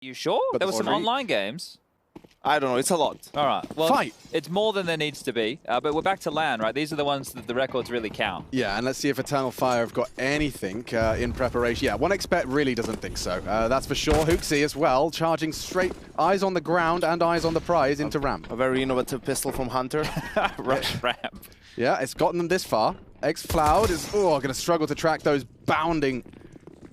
You sure? There were some online games. I don't know, it's a lot. All right, well, Fight. It's more than there needs to be, but we're back to LAN, right? These are the ones that the records really count. Yeah, and let's see if Eternal Fire have got anything in preparation. Yeah, 1xBet really doesn't think so. That's for sure. Hooksy as well, charging straight, eyes on the ground and eyes on the prize into ramp. A very innovative pistol from Hunter. Rush ramp. Yeah, it's gotten them this far. xFloud is going to struggle to track those bounding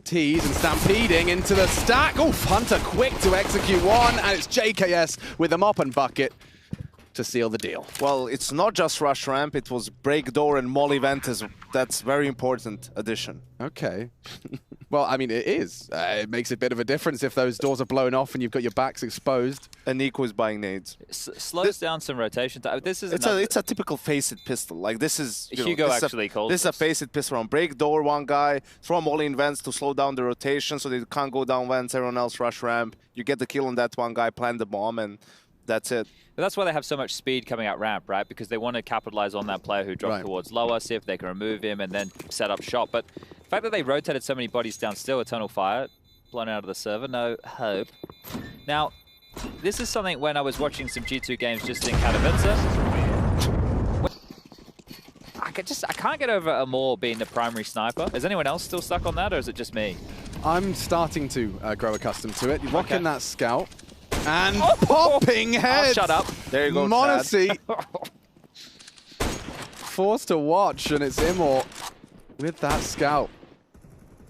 T's and stampeding into the stack. Oof, Hunter quick to execute one, and it's JKS with a mop and bucket to seal the deal. Well, it's not just rush ramp, it was break door and molly ventus. That's very important addition. Okay. Well, I mean, it is. It makes a bit of a difference if those doors are blown off and you've got your backs exposed. And Niko is buying nades. Slows down some rotation. This is it's a typical face-it pistol. Like this is Hugo actually called this is a face-it pistol on break door. One guy throw molly in vents to slow down the rotation so they can't go down vents. Everyone else rush ramp. You get the kill on that one guy, plant the bomb, and that's it. But that's why they have so much speed coming out ramp, right? Because they want to capitalize on that player who dropped towards lower, see if they can remove him, and then set up shot. But the fact that they rotated so many bodies down still, Eternal Fire, blown out of the server, no hope. Now, this is something when I was watching some G2 games just in Katowice. I can't get over Amor being the primary sniper. Is anyone else still stuck on that, or is it just me? I'm starting to grow accustomed to it. You lock in that scout. And popping heads! Shut up. There you go, Monesy. Forced to watch, and it's Immor with that scout.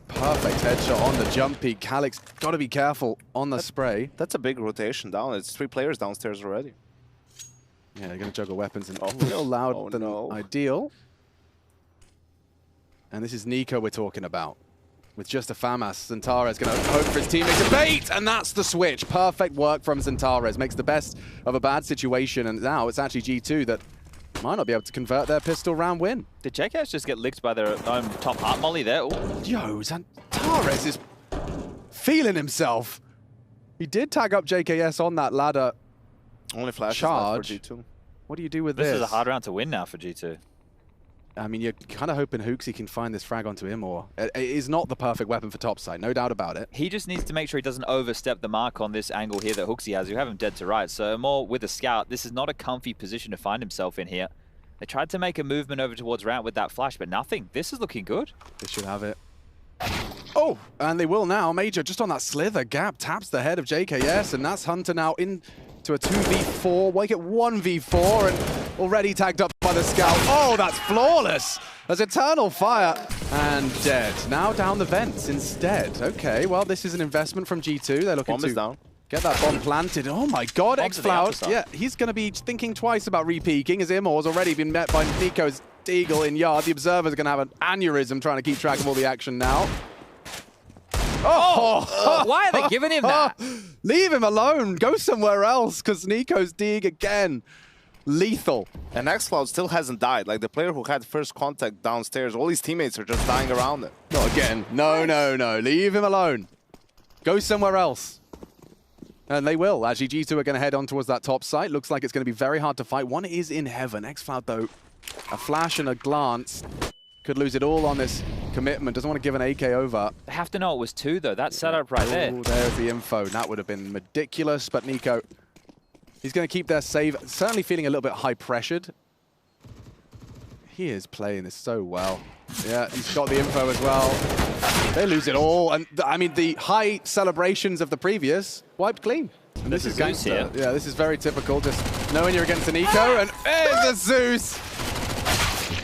Perfect headshot on the jump peak. Calyx got to be careful on the spray. That's a big rotation down. It's 3 players downstairs already. Yeah, they're going to juggle weapons and real loud than ideal. And this is niko we're talking about. With just a FAMAS, xantares going to hope for his teammates to bait, and that's the switch. Perfect work from xantares. Makes the best of a bad situation, and now it's actually G2 that might not be able to convert their pistol round win. Did JKS just get licked by their own top heart molly there? Ooh. Yo, xantares is feeling himself. He did tag up JKS on that ladder. Only flash charge for G2. What do you do with this? This is a hard round to win now for G2. I mean, you're kind of hoping Hooksy can find this frag onto him, or it is not the perfect weapon for topside, no doubt about it. He just needs to make sure he doesn't overstep the mark on this angle here that Hooksy has. You have him dead to right, so more with a scout. This is not a comfy position to find himself in here. They tried to make a movement over towards ramp with that flash, but nothing. This is looking good. They should have it. Oh, and they will now. Major just on that slither gap taps the head of JKS, and that's Hunter now into a 2v4. Wake at 1v4, and already tagged up by the scout. Oh, that's flawless. As Eternal Fire and dead. Now down the vents instead. Okay, well, this is an investment from G2. They're looking to get that bomb planted. Oh my God, xFloud. Yeah, he's going to be thinking twice about re-peeking as Immor's already been met by Niko's Deagle in yard. The Observer's going to have an aneurysm trying to keep track of all the action now. Oh! Why are they giving him that? Leave him alone. Go somewhere else, because Niko's Deag again. Lethal. And xFloud still hasn't died. Like the player who had first contact downstairs, all his teammates are just dying around him. Not again. No, no, no. Leave him alone. Go somewhere else. And they will. Actually, G2 are going to head on towards that top site. Looks like it's going to be very hard to fight. One is in heaven. xFloud, though, a flash and a glance. Could lose it all on this commitment. Doesn't want to give an AK over. They have to know it was 2, though. That setup right there. There's the info. That would have been ridiculous. But Niko, he's going to keep their save. Certainly feeling a little bit high-pressured. He is playing this so well. Yeah, he's got the info as well. They lose it all. And, I mean, the high celebrations of the previous wiped clean. And this is gangster. Yeah, this is very typical. Just knowing you're against an Niko. And there's a Zeus.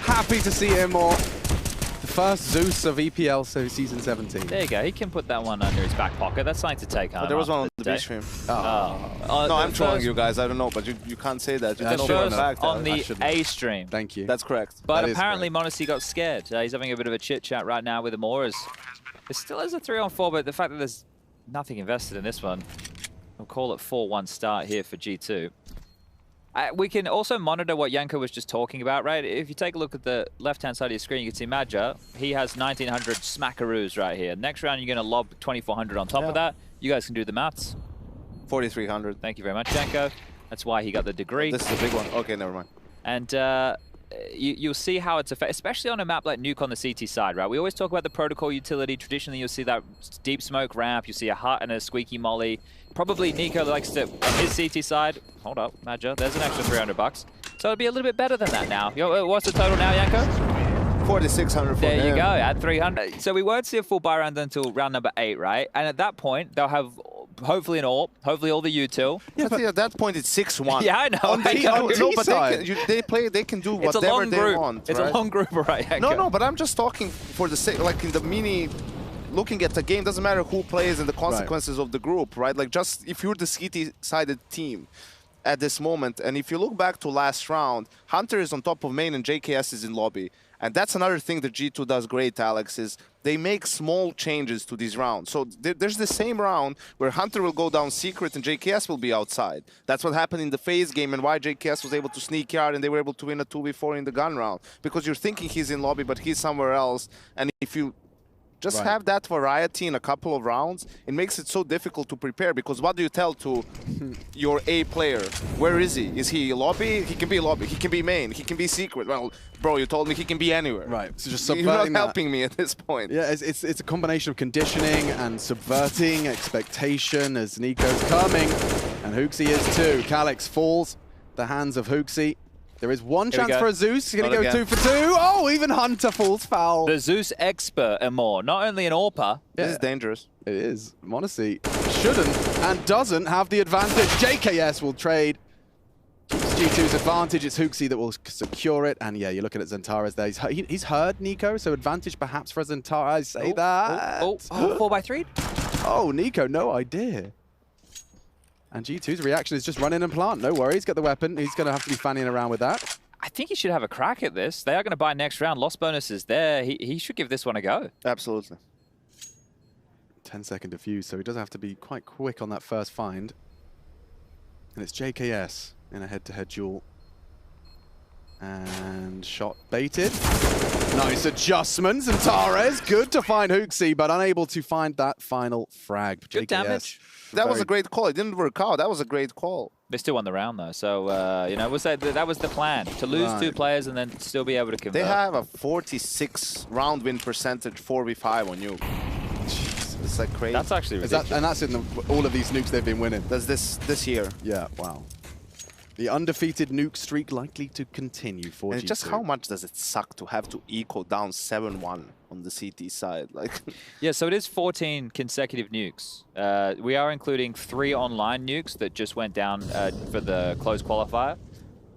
Happy to see him more. The first Zeus of EPL, so season 17. There you go. He can put that one under his back pocket. That's something to take home. There was one on the B stream. No, I'm trolling you guys. I don't know, but you can't say that. You on the A stream. Thank you. That's correct. But apparently monesy got scared. He's having a bit of a chit-chat right now with Amor. It still is a 3-on-4, but the fact that there's nothing invested in this one, we'll call it 4-1 start here for G2. We can also monitor what Janko was just talking about, right? If you take a look at the left-hand side of your screen, you can see Madja. He has 1900 smackaroos right here. Next round, you're going to lob 2400 on top of that. You guys can do the maths. 4300. Thank you very much, Janko. That's why he got the degree. This is a big one. Okay, never mind. And you'll see how it's affected, especially on a map like Nuke on the CT side, right? We always talk about the protocol utility. Traditionally, you'll see that deep smoke ramp. You see a hut and a squeaky molly. Probably niko likes to, on his CT side. Hold up, Madja. There's an extra $300. So it'd be a little bit better than that now. What's the total now, Yanko? 4,600 for There him. you go, add 300. So we won't see a full buy round until round number 8, right? And at that point, they'll have hopefully an AWP, hopefully all the util. Yeah, but at that point, it's 6-1. Yeah, I know. On the No, but side. they can do It's a whatever long they group. want. It's right? a long group, right? Yanko? No, but I'm just talking for the sake, like in the mini, looking at the game, doesn't matter who plays and the consequences of the group, right? Like just if you're the CT-sided team at this moment, and if you look back to last round, Hunter is on top of main and JKS is in lobby. And that's another thing that G2 does great, Alex, is they make small changes to these rounds. So there's the same round where Hunter will go down secret and JKS will be outside. That's what happened in the FaZe game and why JKS was able to sneak out and they were able to win a 2v4 in the gun round. Because you're thinking he's in lobby, but he's somewhere else. And if you just have that variety in a couple of rounds, it makes it so difficult to prepare, because what do you tell to your A player? Where is he? Is he lobby? He can be lobby. He can be main. He can be secret. Well, bro, you told me he can be anywhere. Right, so just You're subverting not helping me at this point. Yeah, it's a combination of conditioning and subverting expectation as niko's coming. And HooXi is too. Calyx falls the hands of HooXi. There is one chance for a Zeus. He's going to go 2 for 2. Oh, even Hunter falls foul. The Zeus expert and more. Not only an AWPer. This is dangerous. It is. Monesy shouldn't and doesn't have the advantage. JKS will trade. Keeps G2's advantage. It's HooXi that will secure it. And yeah, you're looking at xantares there. He's heard niko, so advantage perhaps for xantares. I say that. 4x3? Oh, niko, no idea. And G2's reaction is just run in and plant. No worries, get the weapon. He's going to have to be fanning around with that. I think he should have a crack at this. They are going to buy next round. Lost bonus is there. He should give this one a go. Absolutely. 10-second defuse, so he does have to be quite quick on that first find. And it's JKS in a head-to-head duel. And shot baited. Nice adjustments. And xantares, good to find HooXi, but unable to find that final frag. Good damage. That was a great call. It didn't work out. That was a great call. They still won the round, though. So, you know, that was the plan, to lose 2 players and then still be able to convert. They have a 46 round win percentage, 4v5 on Nuke. Jeez, it's like crazy. That's actually ridiculous. And that's in all of these nukes they've been winning. That's this year. Yeah, wow. The undefeated nuke streak likely to continue for And G2. just how much does it suck to have to eco down 7-1 on the CT side? Like, yeah, so it is 14 consecutive nukes. We are including 3 online nukes that just went down for the closed qualifier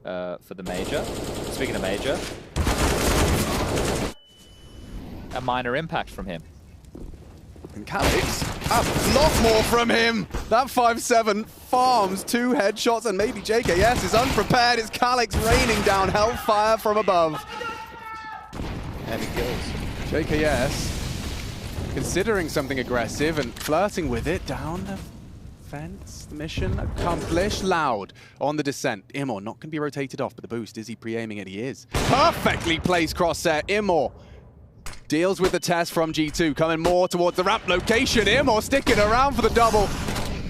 for the major. Speaking of major, a minor impact from him. And Calyx, a lot more from him. That 5-7 farms 2 headshots, and maybe JKS is unprepared. It's Calyx raining down hellfire from above. heavy kills. JKS considering something aggressive and flirting with it down the fence. Mission accomplished. Loud on the descent. Immor not going to be rotated off, but the boost, is he pre-aiming it? He is. Perfectly placed crosshair. Immor deals with the test from G2, coming more towards the ramp location. Immor sticking around for the double.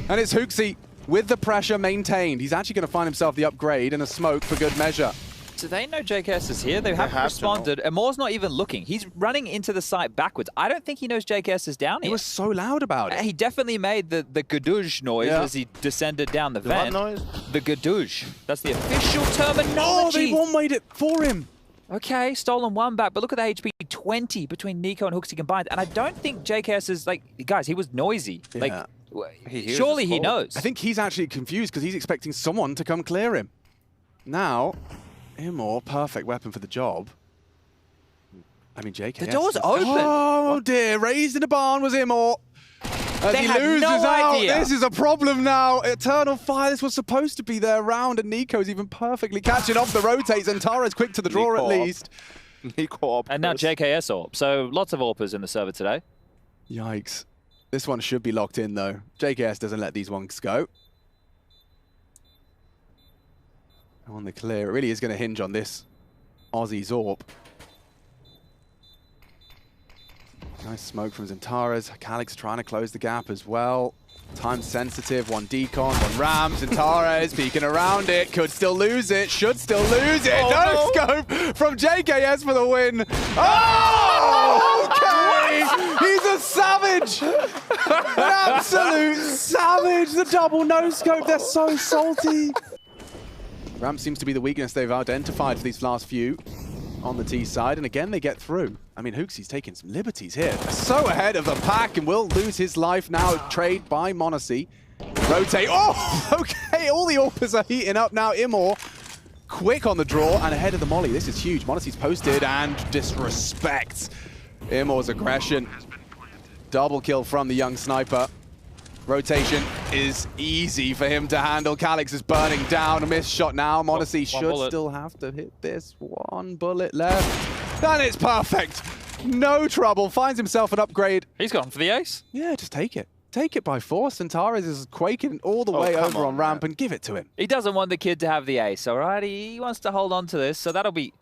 And it's HooXi with the pressure maintained. He's actually going to find himself the upgrade and a smoke for good measure. Do they know JKS is here? They haven't responded. Amor's not even looking. He's running into the site backwards. I don't think he knows JKS is down here. He was so loud about it. He definitely made the gadoosh noise as he descended down the vent. What noise? The gadoosh. That's the official terminology. Oh, they one-wayed it for him. Okay, stolen 1 back, but look at the HP 20 between niko and HooXi combined. And I don't think JKS is like, guys, he was noisy. Yeah. Like, surely he knows. I think he's actually confused because he's expecting someone to come clear him. Now, Immor, perfect weapon for the job. I mean, JKS. The door's open. Oh dear, raised in the barn was Immor. As They he had loses no out, idea. this is a problem now. Eternal Fire, this was supposed to be their round, and niko's even perfectly catching off the rotates, and Tara's quick to the draw Niko at up. least. Niko up And now first. JKS AWP. So lots of AWPers in the server today. Yikes. This one should be locked in, though. JKS doesn't let these ones go. On the clear, it really is going to hinge on this Aussie Zorp. Nice smoke from xantares. xantares trying to close the gap as well. Time sensitive, one decon, one ram. xantares peeking around it, could still lose it, should still lose it. Oh, no scope from JKS for the win. Oh, okay. He's a savage. An absolute savage. The double no scope, they're so salty. Ramp seems to be the weakness they've identified for these last few on the T side, and again they get through. I mean, hooksy's taking some liberties here. They're so ahead of the pack and will lose his life now. Trade by monesy. Rotate. Oh, okay. All the AWPers are heating up now. Immor quick on the draw and ahead of the molly. This is huge. monesy's posted and disrespects Immor's aggression. Double kill from the young sniper. Rotation is easy for him to handle. xantares is burning down. A missed shot now. monesy should still have to hit this. One bullet left. And it's perfect. No trouble. Finds himself an upgrade. He's gone for the ace. Yeah, just take it. Take it by force. xantares is quaking all the way over on ramp and give it to him. He doesn't want the kid to have the ace, all right? He wants to hold on to this, so that'll be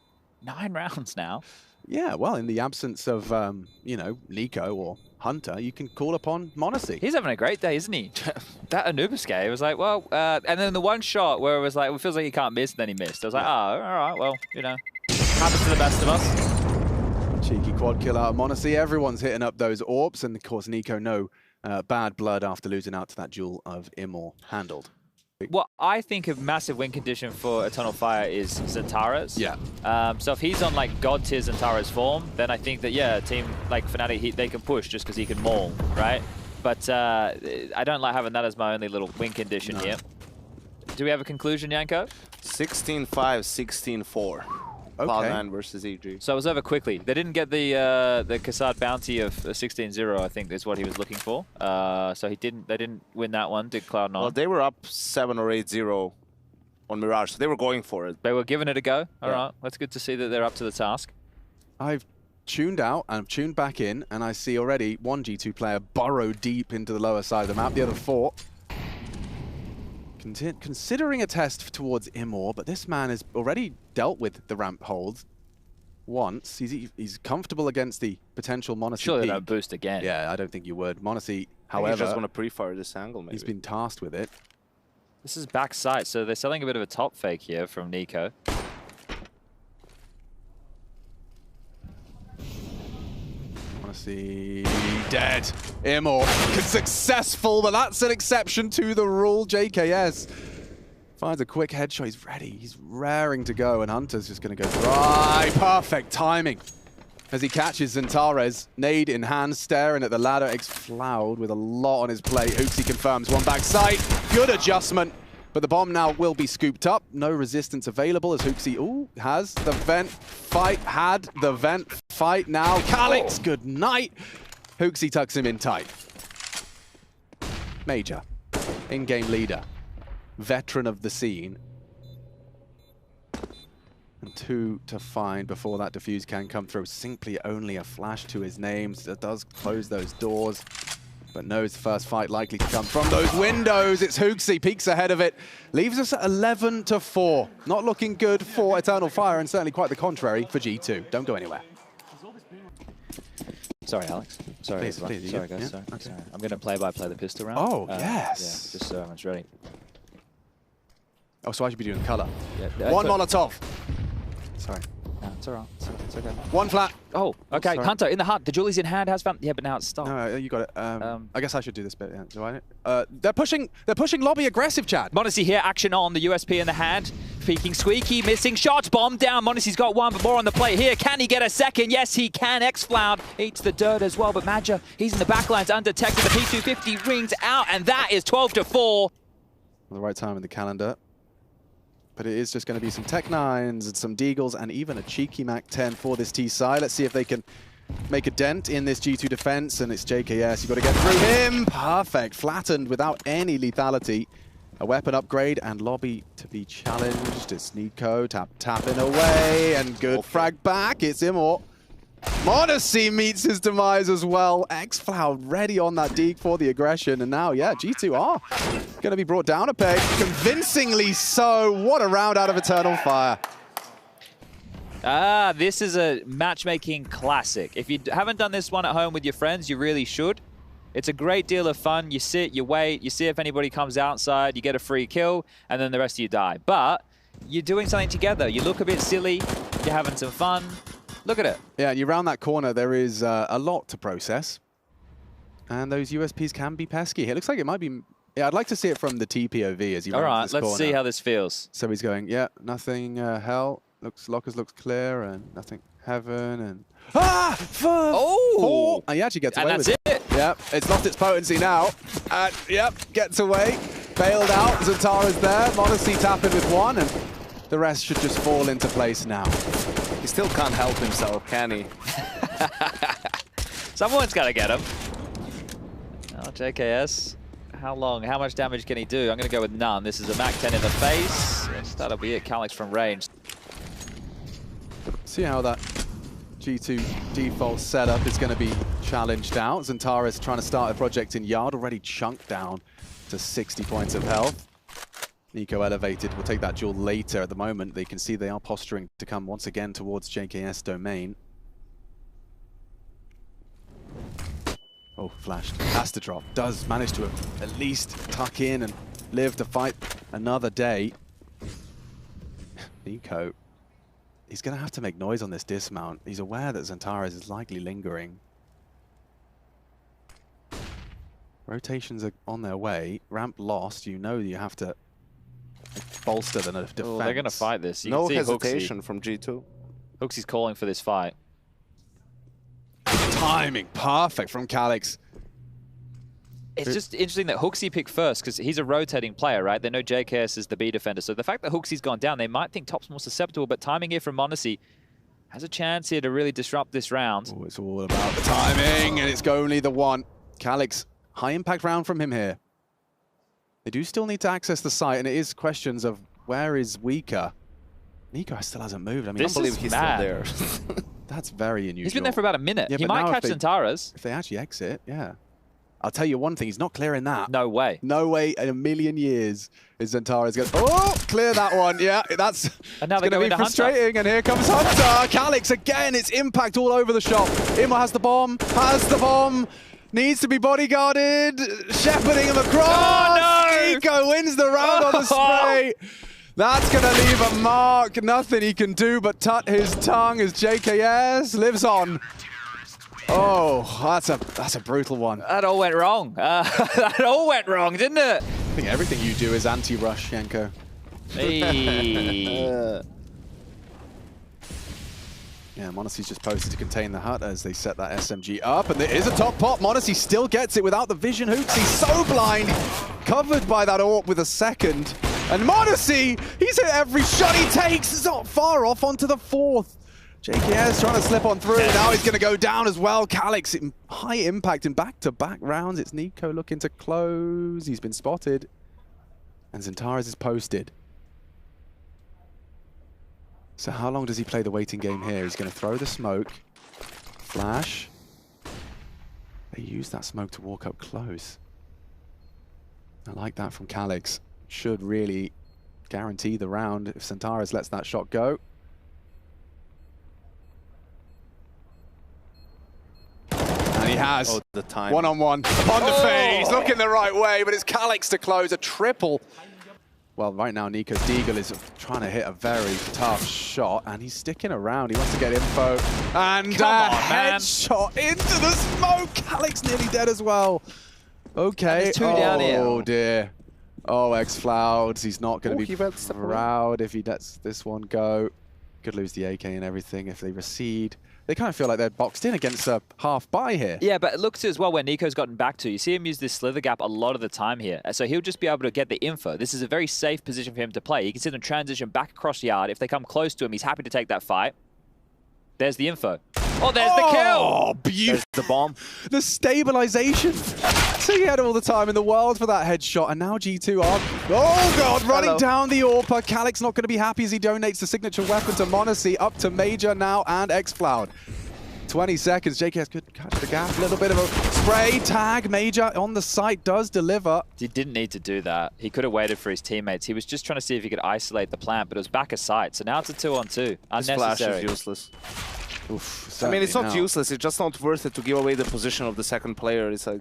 9 rounds now. Yeah, well, in the absence of, you know, niko or Hunter, you can call upon monesy. He's having a great day, isn't he? That Anubis game was like, well, and then the one shot where it was like, it feels like he can't miss, and then he missed. I was like, oh, all right, well, you know, happens to the best of us. Cheeky quad kill out of monesy. Everyone's hitting up those AWPs, and of course, niko, no bad blood after losing out to that duel of Immor handled. What I think a massive win condition for Eternal Fire is xantares. Yeah. So if he's on like God tier xantares form, then I think that, yeah, a team like Fnatic, they can push just because he can maul, right? But I don't like having that as my only little win condition here. Do we have a conclusion, Yanko? 16-5, 16-4. Okay. Cloud9 versus EG. So it was over quickly. They didn't get the Kassad bounty of 16-0, I think is what he was looking for. So they didn't win that one, did Cloud9. Well, they were up 7 or 8-0 on Mirage, so they were going for it. They were giving it a go. All right, that's good to see that they're up to the task. I've tuned out and I've tuned back in, and I see already one G2 player burrow deep into the lower side of the map. The other 4 considering a test towards Immor, but this man has already dealt with the ramp holds once. He's comfortable against the potential monesy. Sure, they don't boost again. Yeah, I don't think you would. monesy, However, however, just want to pre-fire this angle, maybe. he's been tasked with it. This is backside, so they're selling a bit of a top fake here from niko. monesy dead. Immor successful, but that's an exception to the rule. JKS finds a quick headshot. He's ready. He's raring to go, and Hunter's just going to go dry. Perfect timing as he catches xantares. Nade in hand, staring at the ladder. xFloud with a lot on his plate. hookzy confirms one backside. Good adjustment. But the bomb now will be scooped up. No resistance available as hookzy, has the vent fight. Had the vent fight now. xantares, good night. hookzy tucks him in tight. Major, in-game leader, veteran of the scene. And 2 to find before that defuse can come through. Simply only a flash to his name. So it does close those doors, but knows the first fight likely to come from those windows. It's hookzy, peeks ahead of it. Leaves us at 11-4. Not looking good for Eternal Fire, and certainly quite the contrary for G2. Don't go anywhere. Sorry, Alex. Sorry, please, sorry guys. Yeah. Sorry. Okay. Sorry. I'm going to play the pistol round. Oh, yes. Yeah, just so everyone's ready. Oh, so I should be doing color. Yeah, one Molotov. Sorry. No, it's all right. It's okay. One flat. Oh, okay. Sorry. Hunter in the hut. The Julie's in hand. Has found. Yeah, but now it's stopped. No, you got it. I guess I should do this bit. Yeah. Do I? They're pushing lobby aggressive, Chad. monesy here. Action on. The USP in the hand. Peeking squeaky. Missing shots. Bomb down. monesy's got one, but more on the plate here. Can he get a second? Yes, he can. xFloud eats the dirt as well, but Major, he's in the backlines undetected. The P250 rings out, and that is 12-4. The right time in the calendar. But it is just going to be some Tech 9s and some Deagles and even a cheeky Mac 10 for this T-side. Let's see if they can make a dent in this G2 defense, and it's JKS. You've got to get through him. Perfect. Flattened without any lethality. A weapon upgrade and lobby to be challenged. It's niko tapping away, and good frag back. It's Immor. monesy meets his demise as well. xFloud ready on that deek for the aggression, and now, yeah, G2 are going to be brought down a peg. Convincingly so. What a round out of Eternal Fire. Ah, this is a matchmaking classic. If you haven't done this one at home with your friends, you really should. It's a great deal of fun. You sit, you wait, you see if anybody comes outside, you get a free kill, and then the rest of you die. But you're doing something together. You look a bit silly, you're having some fun. Look at it. Yeah, and you round that corner, there is a lot to process. And those USPs can be pesky. It looks like it might be... Yeah, I'd like to see it from the TPOV as he rounds this corner. Let's see how this feels. So he's going, yeah, nothing hell. Lockers looks clear and nothing heaven and... Ah! Oh! And he actually gets away with it. And that's it. Yep, it's lost its potency now. And, yep, gets away. Bailed out. xantares there. monesy tapping with one, and the rest should just fall into place now. He still can't help himself, can he? Someone's got to get him. Oh, JKS. How long? How much damage can he do? I'm going to go with none. This is a Mac 10 in the face. Yes, that'll be it. calyx from range. See how that G2 default setup is going to be challenged out. xantares trying to start a project in yard, already chunked down to 60 points of health. niko elevated. We'll take that duel later. At the moment, they can see they are posturing to come once again towards JKS domain. Oh, flashed. Has to drop. Does manage to at least tuck in and live to fight another day. niko, he's going to have to make noise on this dismount. He's aware that xantares is likely lingering. Rotations are on their way. Ramp lost. You know you have to bolster the defense. Oh, they're going to fight this. You no can see hesitation from G2. HooXi's calling for this fight. Timing perfect from calyx. It's just interesting that HooXi picked first because he's a rotating player, right? They know JKS is the B defender. So the fact that HooXi's gone down, they might think top's more susceptible, but timing here from monesy has a chance here to really disrupt this round. Oh, it's all about the timing, and it's only the one. calyx, high impact round from him here. They do still need to access the site, and it is questions of where is weaker. niko still hasn't moved. I mean, I can't believe he's still there. That's very unusual. He's been there for about a minute. Yeah, he might catch xantares. If they actually exit, yeah. I'll tell you one thing, he's not clearing that. No way. No way in a million years is xantares going, oh, clear that one. Yeah, that's going to be frustrating. And here comes Hunter. calyx again, it's impact all over the shop. Immo has the bomb, needs to be bodyguarded, shepherding him across. Oh, no! niko wins the round on the spray. That's going to leave a mark. Nothing he can do but tut his tongue as JKS lives on. Oh, that's a brutal one. That all went wrong. That all went wrong, didn't it? I think everything you do is anti-rush, Yenko. Hey. Yeah, monesy's just posted to contain the hut as they set that SMG up, and there is a top pot. monesy still gets it without the vision. HooXi's so blind, covered by that AWP with a second. And monesy, he's hit every shot he takes. It's not far off onto the fourth. JKS trying to slip on through. Now he's going to go down as well. calyx, high impact in back-to-back rounds. It's niko looking to close. He's been spotted. And xantares is posted. So how long does he play the waiting game here? He's going to throw the smoke. Flash. They use that smoke to walk up close. I like that from calyx. Should really guarantee the round if xantares lets that shot go. And he has. Oh, the time. One-on-one. On the face. Looking the right way, but it's calyx to close a triple. Well, right now, niko's deagle is trying to hit a very tough shot, and he's sticking around. He wants to get info. And headshot into the smoke. calyx nearly dead as well. Okay. Two down here. Oh, dear. Oh, xFlouds. He's not going to be proud if he lets this one go. Could lose the AK and everything if they recede. They kind of feel like they're boxed in against a half buy here. Yeah, but it looks as well where niko's gotten back to. You see him use this slither gap a lot of the time here. So he'll just be able to get the info. This is a very safe position for him to play. He can see them transition back across yard. If they come close to him, he's happy to take that fight. There's the info. Oh, there's the kill! Oh, beautiful. There's the bomb. The stabilization. So he had all the time in the world for that headshot, and now G2 are, oh god, running down the AWP. calyx not going to be happy as he donates the signature weapon to monesy, up to Major now, and xFloud. 20 seconds. JKS could catch the gap. A little bit of a spray tag. Major on the site does deliver. He didn't need to do that. He could have waited for his teammates. He was just trying to see if he could isolate the plant, but it was back of sight. So now it's a 2-on-2. This flash is useless. Oof, I mean, it's not useless. It's just not worth it to give away the position of the second player. It's like...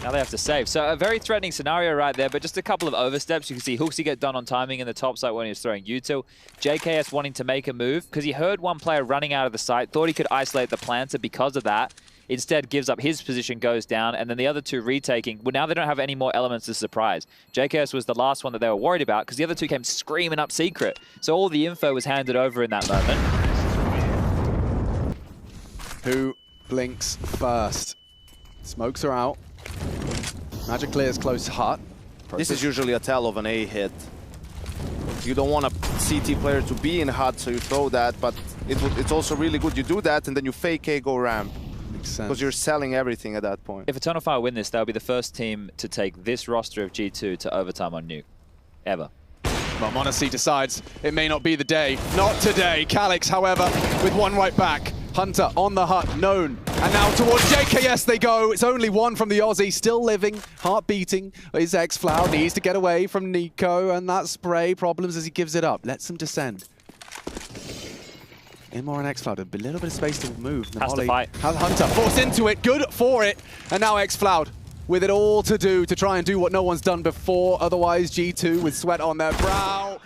Now they have to save. So a very threatening scenario right there, but just a couple of oversteps. You can see Hooksy get done on timing in the top site when he was throwing util. JKS wanting to make a move because he heard one player running out of the site, thought he could isolate the planter because of that. Instead gives up his position, goes down, and then the other two retaking. Well, now they don't have any more elements to surprise. JKS was the last one that they were worried about because the other two came screaming up secret. So all the info was handed over in that moment. Who blinks first? Smokes are out. Magic clears close hut. This is usually a tell of an A hit. You don't want a CT player to be in hut, so you throw that, but it's also really good you do that and then you fake A, go ramp. Makes sense. Because you're selling everything at that point. If Eternal Fire win this, they'll be the first team to take this roster of G2 to overtime on Nuke. Ever. Well, monesy decides it may not be the day. Not today. Calyx, however, with one right back. Hunter on the hut, known. And now towards JKS they go. It's only one from the Aussie, still living, heart beating. His xFlower needs to get away from niko, and that spray problems as he gives it up. Lets him descend. Imor and xFlower, a little bit of space to move. Has to fight. Hunter forced into it, good for it. And now xFlower with it all to do to try and do what no one's done before. Otherwise, G2 with sweat on their brow.